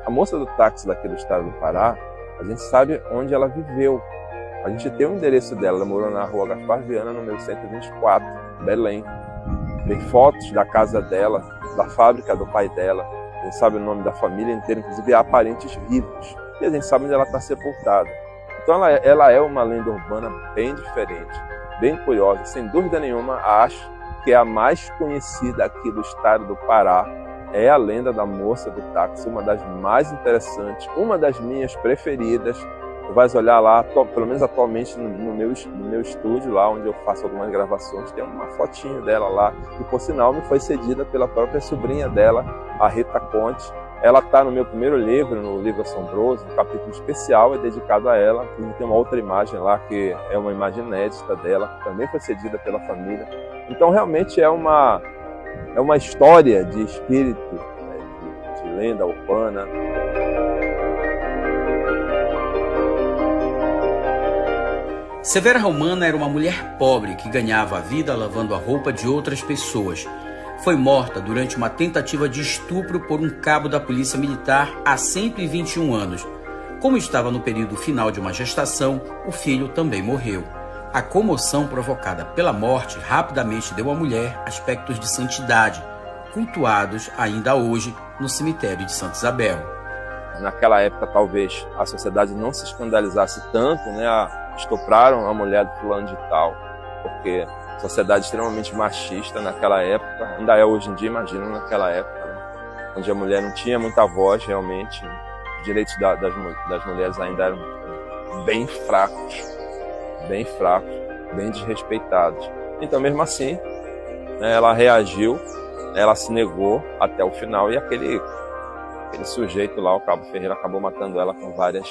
A moça do táxi daqui do estado do Pará, a gente sabe onde ela viveu. A gente tem o endereço dela, ela morou na rua Gaspar Viana, número 124, Belém. Tem fotos da casa dela, da fábrica do pai dela. A gente sabe o nome da família inteira, inclusive há parentes vivos. E a gente sabe onde ela está sepultada. Então ela é uma lenda urbana bem diferente, bem curiosa. Sem dúvida nenhuma, acho que é a mais conhecida aqui do estado do Pará. É a lenda da moça do táxi, uma das mais interessantes, uma das minhas preferidas. Tu vais olhar lá, pelo menos atualmente no meu estúdio, lá onde eu faço algumas gravações, tem uma fotinho dela lá, que por sinal me foi cedida pela própria sobrinha dela, a Rita Conte. Ela está no meu primeiro livro, no Livro Assombroso, um capítulo especial é dedicado a ela. Tem uma outra imagem lá, que é uma imagem inédita dela, que também foi cedida pela família. Então realmente é uma história de espírito, né, de lenda urbana. Severa Romana era uma mulher pobre que ganhava a vida lavando a roupa de outras pessoas. Foi morta durante uma tentativa de estupro por um cabo da Polícia Militar há 121 anos. Como estava no período final de uma gestação, o filho também morreu. A comoção provocada pela morte rapidamente deu à mulher aspectos de santidade, cultuados ainda hoje no cemitério de Santa Isabel. Naquela época, talvez, a sociedade não se escandalizasse tanto, né? Estupraram a mulher do fulano de tal, porque sociedade extremamente machista naquela época, ainda é hoje em dia, imagina naquela época, né? Onde a mulher não tinha muita voz realmente, os direitos das mulheres ainda eram bem fracos, bem desrespeitados. Então mesmo assim, né, ela reagiu, ela se negou até o final e aquele sujeito lá, o Cabo Ferreira, acabou matando ela com várias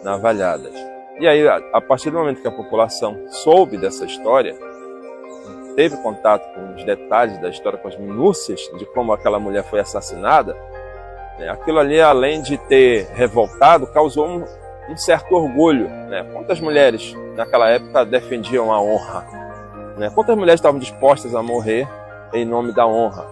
navalhadas. E aí, a partir do momento que a população soube dessa história, teve contato com os detalhes da história, com as minúcias de como aquela mulher foi assassinada, né, aquilo ali, além de ter revoltado, causou um certo orgulho. Né? Quantas mulheres naquela época defendiam a honra? Né? Quantas mulheres estavam dispostas a morrer em nome da honra?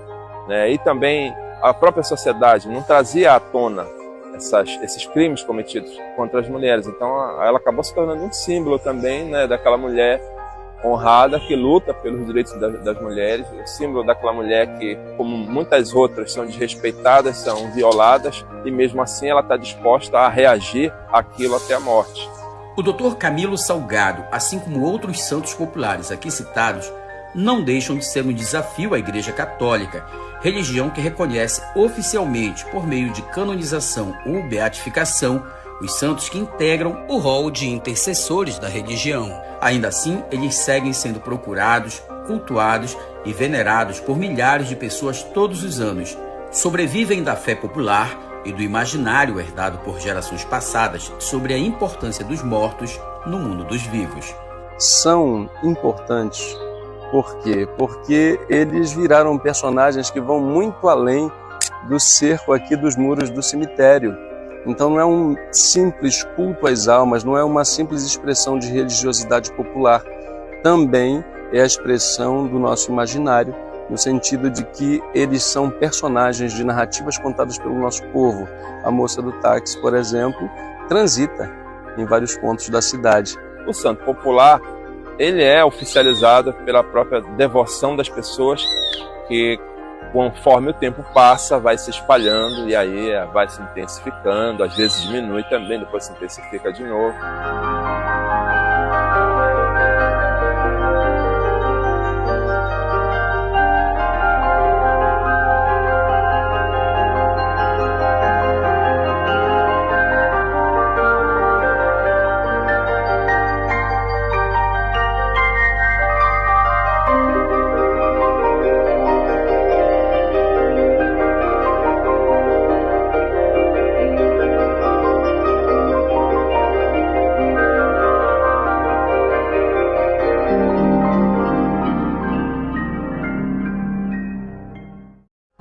Né? E também a própria sociedade não trazia à tona esses crimes cometidos contra as mulheres. Então ela acabou se tornando um símbolo também, né, daquela mulher honrada que luta pelos direitos das mulheres, o símbolo daquela mulher que, como muitas outras, são desrespeitadas, são violadas, e mesmo assim ela está disposta a reagir àquilo até a morte. O Dr. Camilo Salgado, assim como outros santos populares aqui citados, não deixam de ser um desafio à Igreja Católica, religião que reconhece oficialmente, por meio de canonização ou beatificação, os santos que integram o rol de intercessores da religião. Ainda assim, eles seguem sendo procurados, cultuados e venerados por milhares de pessoas todos os anos. Sobrevivem da fé popular e do imaginário herdado por gerações passadas sobre a importância dos mortos no mundo dos vivos. São importantes. Por quê? Porque eles viraram personagens que vão muito além do cerco aqui dos muros do cemitério. Então não é um simples culto às almas, não é uma simples expressão de religiosidade popular. Também é a expressão do nosso imaginário, no sentido de que eles são personagens de narrativas contadas pelo nosso povo. A moça do táxi, por exemplo, transita em vários pontos da cidade. O santo popular, ele é oficializado pela própria devoção das pessoas, que conforme o tempo passa vai se espalhando e aí vai se intensificando, às vezes diminui também, depois se intensifica de novo.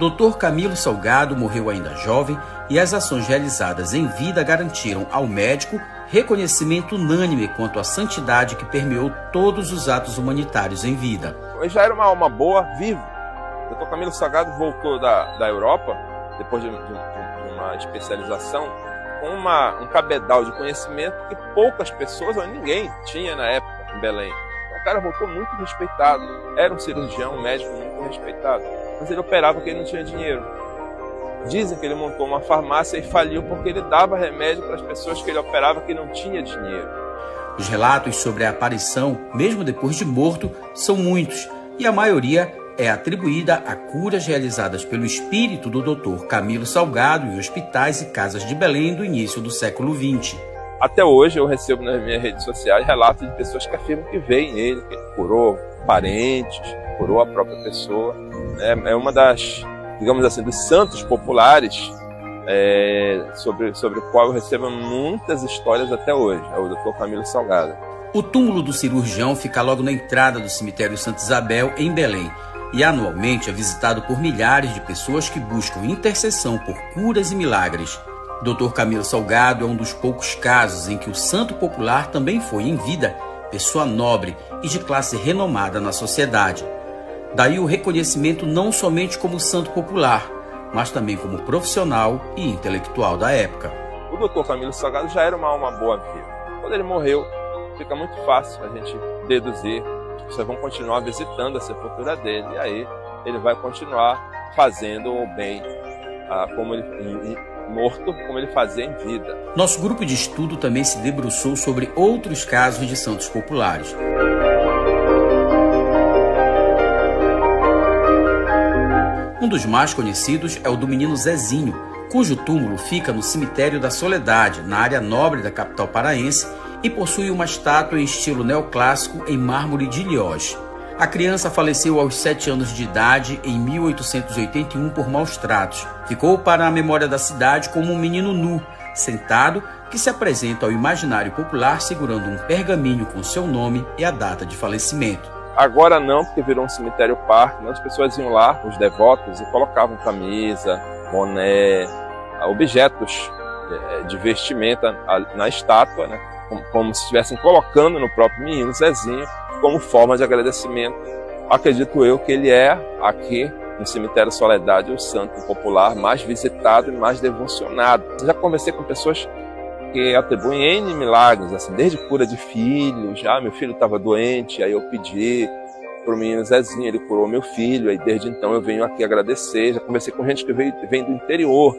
Dr. Camilo Salgado morreu ainda jovem e as ações realizadas em vida garantiram ao médico reconhecimento unânime quanto à santidade que permeou todos os atos humanitários em vida. Ele já era uma alma boa, vivo. O Dr. Camilo Salgado voltou da Europa, depois de uma especialização com um cabedal de conhecimento que poucas pessoas, ou ninguém, tinha na época em Belém. O cara voltou muito respeitado, era um cirurgião, um médico muito respeitado, mas ele operava porque ele não tinha dinheiro. Dizem que ele montou uma farmácia e faliu porque ele dava remédio para as pessoas que ele operava que não tinha dinheiro. Os relatos sobre a aparição, mesmo depois de morto, são muitos, e a maioria é atribuída a curas realizadas pelo espírito do Dr. Camilo Salgado em hospitais e casas de Belém do início do século XX. Até hoje eu recebo nas minhas redes sociais relatos de pessoas que afirmam que veem ele, que curou parentes, curou a própria pessoa. É uma das, digamos assim, dos santos populares sobre o qual eu recebo muitas histórias até hoje, é o Dr. Camilo Salgado. O túmulo do cirurgião fica logo na entrada do cemitério Santa Isabel, em Belém, e anualmente é visitado por milhares de pessoas que buscam intercessão por curas e milagres. Dr. Camilo Salgado é um dos poucos casos em que o santo popular também foi, em vida, pessoa nobre e de classe renomada na sociedade. Daí o reconhecimento não somente como santo popular, mas também como profissional e intelectual da época. O Dr. Camilo Salgado já era uma alma boa viva. Quando ele morreu, fica muito fácil a gente deduzir que vocês vão continuar visitando a sepultura dele, e aí ele vai continuar fazendo o bem, como ele morto, como ele fazia em vida. Nosso grupo de estudo também se debruçou sobre outros casos de santos populares. Um dos mais conhecidos é o do menino Zezinho, cujo túmulo fica no cemitério da Soledade, na área nobre da capital paraense, e possui uma estátua em estilo neoclássico em mármore de Ilhós. A criança faleceu aos 7 anos de idade em 1881 por maus tratos. Ficou para a memória da cidade como um menino nu, sentado, que se apresenta ao imaginário popular segurando um pergaminho com seu nome e a data de falecimento. Agora não, porque virou um cemitério parque, as pessoas iam lá, os devotos, e colocavam camisa, boné, objetos de vestimenta na estátua, né? Como se estivessem colocando no próprio menino Zezinho, como forma de agradecimento. Acredito eu que ele é, aqui no cemitério Soledade, o santo popular mais visitado e mais devocionado. Eu já conversei com pessoas que atribuem N milagres, assim, desde cura de filhos. Meu filho estava doente, aí eu pedi para o menino Zezinho, ele curou meu filho, aí desde então eu venho aqui agradecer. Já conversei com gente que vem do interior.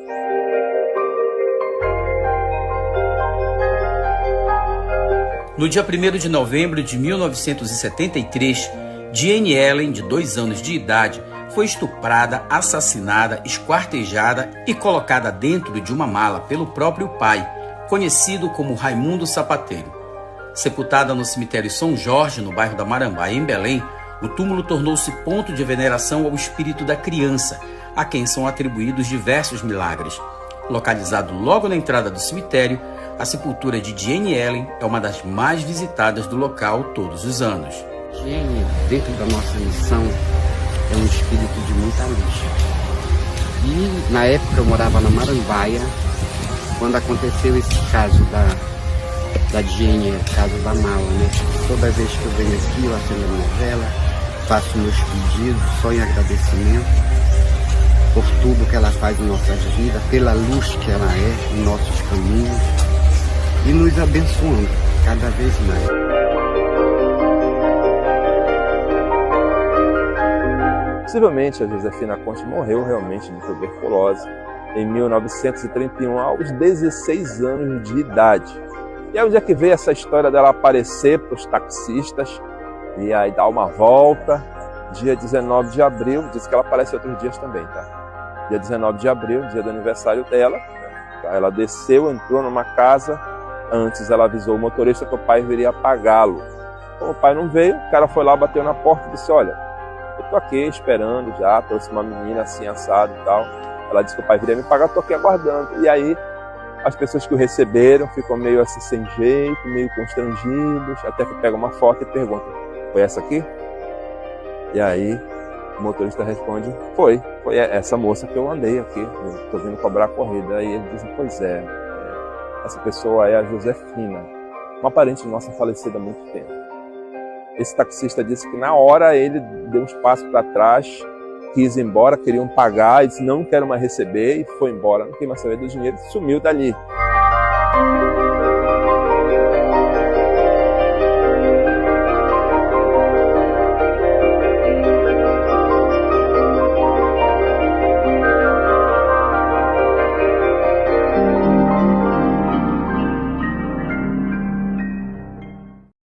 No dia 1º de novembro de 1973, Jane Ellen, de 2 anos de idade, foi estuprada, assassinada, esquartejada e colocada dentro de uma mala pelo próprio pai, conhecido como Raimundo Sapateiro. Sepultada no cemitério São Jorge, no bairro da Marambaia, em Belém, o túmulo tornou-se ponto de veneração ao espírito da criança, a quem são atribuídos diversos milagres. Localizado logo na entrada do cemitério, a sepultura de Jane Ellen é uma das mais visitadas do local todos os anos. Jane, dentro da nossa missão, é um espírito de muita luz. E na época eu morava na Marambaia, quando aconteceu esse caso da Jane, caso da mala, né? Toda vez que eu venho aqui, eu acendo a minha vela, faço meus pedidos, só em agradecimento por tudo que ela faz em nossas vidas, pela luz que ela é em nossos caminhos e nos abençoando cada vez mais. Possivelmente a Josefina Conte morreu realmente de tuberculose em 1931, aos 16 anos de idade. E aí onde é que veio essa história dela aparecer para os taxistas e aí dar uma volta? Dia 19 de abril, diz que ela aparece outros dias também, tá? Dia 19 de abril, dia do aniversário dela, ela desceu, entrou numa casa. Antes ela avisou o motorista que o pai viria pagá-lo. Como o pai não veio, o cara foi lá, bateu na porta e disse: olha, eu tô aqui esperando já, trouxe uma menina assim, assado e tal. Ela disse que o pai viria me pagar, tô aqui aguardando. E aí as pessoas que o receberam ficam meio assim sem jeito, meio constrangidos, até que pega uma foto e pergunta: foi essa aqui? E aí o motorista responde: foi essa moça que eu andei aqui, tô vindo cobrar a corrida. Aí ele diz: pois é, essa pessoa é a Josefina, uma parente nossa falecida há muito tempo. Esse taxista disse que na hora ele deu uns passos para trás, quis ir embora, queriam pagar, e disse, não quero mais receber, e foi embora, não quer mais saber do dinheiro, sumiu dali.